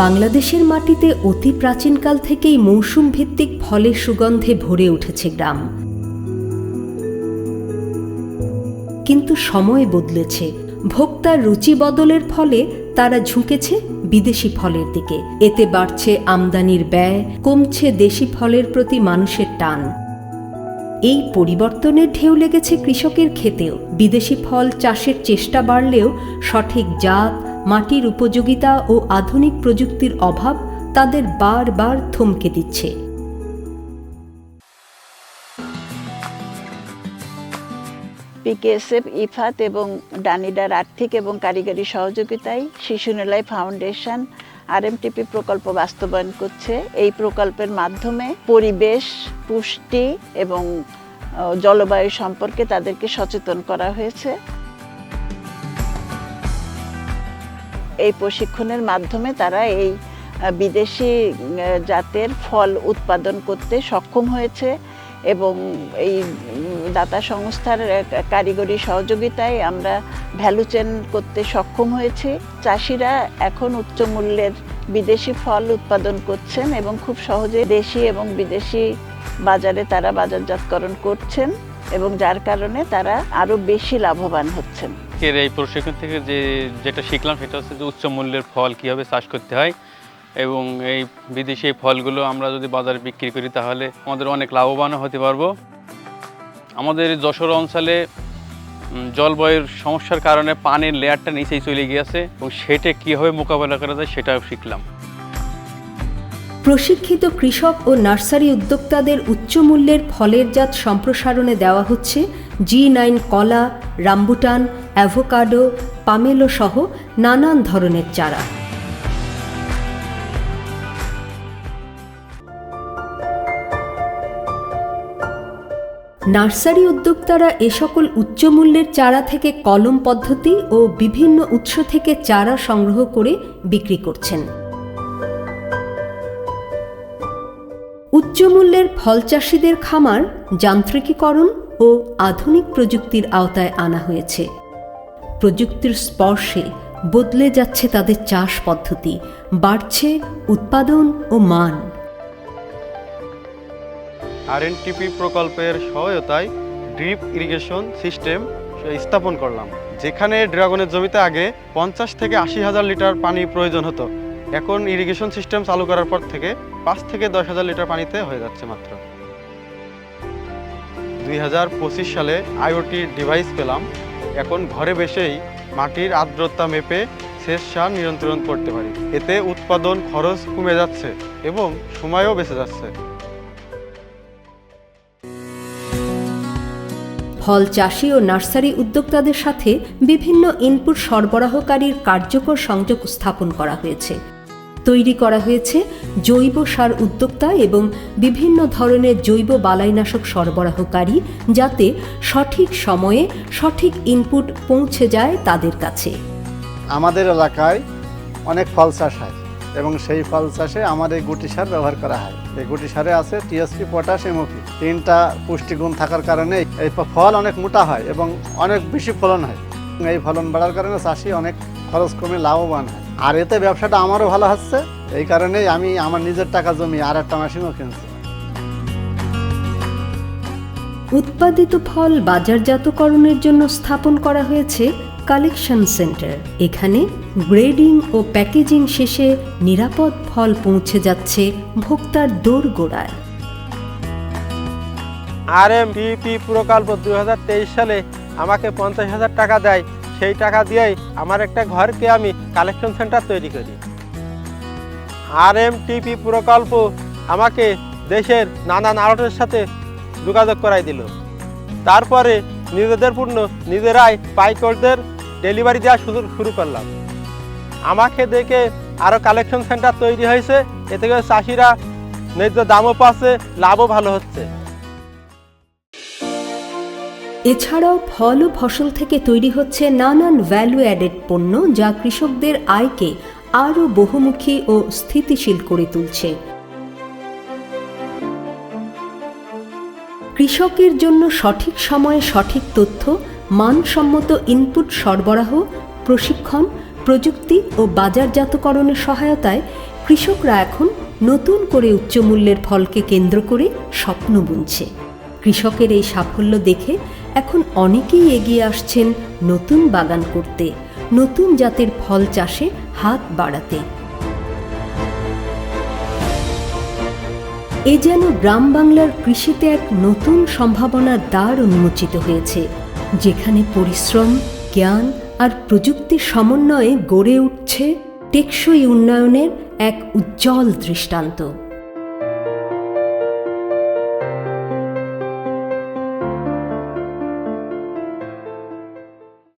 বাংলাদেশের মাটিতে অতি প্রাচীনকাল থেকেই মৌসুম ভিত্তিক ফলের সুগন্ধে ভরে উঠেছে গ্রাম। কিন্তু সময় বদলেছে, ভোক্তার রুচি বদলের ফলে তারা ঝুঁকেছে বিদেশি ফলের দিকে। এতে বাড়ছে আমদানির ব্যয়, কমছে দেশি ফলের প্রতি মানুষের টান। এই পরিবর্তনের ঢেউ লেগেছে কৃষকের ক্ষেতেও। বিদেশি ফল চাষের চেষ্টা বাড়লেও সঠিক জাত, মাটির উপযোগিতা ও আধুনিক প্রযুক্তির অভাব তাদের বারবার থমকে দিচ্ছে। পিকেএসএফ, ইফাত এবং ডানিডার আর্থিক এবং কারিগরি সহযোগিতায় শিশু নিলয় ফাউন্ডেশন আরএমটিপি প্রকল্প বাস্তবায়ন করছে। এই প্রকল্পের মাধ্যমে পরিবেশ, পুষ্টি এবং জলবায়ু সম্পর্কে তাদেরকে সচেতন করা হয়েছে। এই প্রশিক্ষণের মাধ্যমে তারা এই বিদেশি জাতের ফল উৎপাদন করতে সক্ষম হয়েছে এবং এই দাতা সংস্থার কারিগরি সহযোগিতায় আমরা ভ্যালু চেন করতে সক্ষম হয়েছি। চাষিরা এখন উচ্চ মূল্যের বিদেশি ফল উৎপাদন করছেন এবং খুব সহজে দেশি এবং বিদেশি বাজারে তারা বাজারজাতকরণ করছেন এবং যার কারণে তারা আরও বেশি লাভবান হচ্ছেন। এই প্রশিক্ষণ থেকে যেটা শিখলাম সেটা হচ্ছে যে উচ্চ মূল্যের ফল কীভাবে চাষ করতে হয় এবং এই বিদেশি ফলগুলো আমরা যদি বাজারে বিক্রি করি তাহলে আমাদের অনেক লাভবানও হতে পারবো। আমাদের যশোর অঞ্চলে জলবায়ুর সমস্যার কারণে পানির লেয়ারটা নিচেই চলে গিয়েছে এবং সেটা কীভাবে মোকাবেলা করা যায় সেটাও শিখলাম। প্রশিক্ষিত কৃষক ও নার্সারি উদ্যোক্তাদের উচ্চ মূল্যের ফলের জাত সম্প্রসারণে দেওয়া হচ্ছে G9 কলা, রামবুটান, অ্যাভোকাডো, পামেলো সহ নানান ধরনের চারা। নার্সারি উদ্যোক্তারা এ সকল উচ্চমূল্যের চারা থেকে কলম পদ্ধতি ও বিভিন্ন উৎস থেকে চারা সংগ্রহ করে বিক্রি করছেন। উচ্চমূল্যের ফল চাষিদের খামার যান্ত্রিকীকরণ ও আধুনিক প্রযুক্তির আওতায় আনা হয়েছে। প্রযুক্তির স্পর্শে বদলে যাচ্ছে তাদের চাষ পদ্ধতি, বাড়ছে উৎপাদন ও মান। আরএনটিপি প্রকল্পের সহায়তায় ড্রিপ ইরিগেশন সিস্টেম স্থাপন করলাম। যেখানে ড্রাগনের জমিতে আগে 50 থেকে 80,000 লিটার পানি প্রয়োজন হতো, এখন ইরিগেশন সিস্টেম চালু করার পর থেকে 5 থেকে 10,000 লিটার পানিতে হয়ে যাচ্ছে মাত্র। 2025 সালে আইওটি ডিভাইস পেলাম। এখন ঘরে বসেই মাটির আর্দ্রতা মেপে সেচ সার নিয়ন্ত্রণ করতে পারি। এতে উৎপাদন খরচ কমে যাচ্ছে এবং সময়ও বেঁচে যাচ্ছে। ফল চাষি ও নার্সারি উদ্যোক্তাদের সাথে বিভিন্ন ইনপুট সরবরাহকারীর কার্যকর সংযোগ স্থাপন করা হয়েছে। তৈরি করা হয়েছে জৈব সার উদ্যোক্তা এবং বিভিন্ন ধরনের জৈব বালাইনাশক সরবরাহকারী, যাতে সঠিক সময়ে সঠিক ইনপুট পৌঁছে যায় তাদের কাছে। আমাদের এলাকায় অনেক ফল চাষ হয় এবং সেই ফল চাষে আমার এই গুটি সার ব্যবহার করা হয়। এই গুটি সারে আছে টিএসপি, পটাশ, এমওপি, 3টা পুষ্টিগুণ থাকার কারণে এই ফল অনেক মোটা হয় এবং অনেক বেশি ফলন হয়। এই ফলন বাড়ার কারণে চাষি অনেক খরচ কমে লাভবান হয়। আর এতে ব্যবসাটা আমারও ভালো হচ্ছে। এই কারণেই আমি আমার নিজের টাকা জমি আর একটা মেশিনও কিনছি। উৎপাদিত ফল বাজারজাতকরণের জন্য স্থাপন করা হয়েছে কালেকশন সেন্টার। এখানে গ্রেডিং ও প্যাকেজিং শেষে নিরাপদ ফল পৌঁছে যাচ্ছে ভোক্তার দোরগোড়ায়। আরএমটিপি প্রকল্প 2023 সালে আমাকে 50,000 টাকা দেয়। সেই টাকা দিয়েই আমার একটা ঘরকে আমি কালেকশন সেন্টার তৈরি করি। আরএমটিপি প্রকল্প আমাকে দেশের নানান আড়তের সাথে যোগাযোগ করাই দিল। তারপরে নিজেদের পণ্য নিজেরাই পাইকারদের ডেলিভারি দেওয়া শুরু করলাম। আমাকে দেখে আরও কালেকশন সেন্টার তৈরি হয়েছে। এতে করে চাষিরা ন্যায্য দামও পাচ্ছে, লাভও ভালো হচ্ছে। এছাড়াও ফল ও ফসল থেকে তৈরি হচ্ছে নানান ভ্যালু অ্যাডেড পণ্য, যা কৃষকদের আয়কে আরও বহুমুখী ও স্থিতিশীল করে তুলছে। কৃষকের জন্য সঠিক সময়ে সঠিক তথ্য, মানসম্মত ইনপুট সরবরাহ, প্রশিক্ষণ, প্রযুক্তি ও বাজারজাতকরণের সহায়তায় কৃষকরা এখন নতুন করে উচ্চমূল্যের ফলকে কেন্দ্র করে স্বপ্ন বুনছে। কৃষকের এই সাফল্য দেখে এখন অনেকেই এগিয়ে আসছেন নতুন বাগান করতে, নতুন জাতের ফল চাষে হাত বাড়াতে। এ যেন গ্রাম বাংলার কৃষিতে এক নতুন সম্ভাবনার দ্বার উন্মোচিত হয়েছে, যেখানে পরিশ্রম, জ্ঞান আর প্রযুক্তির সমন্বয়ে গড়ে উঠছে টেকসই উন্নয়নের এক উজ্জ্বল দৃষ্টান্ত।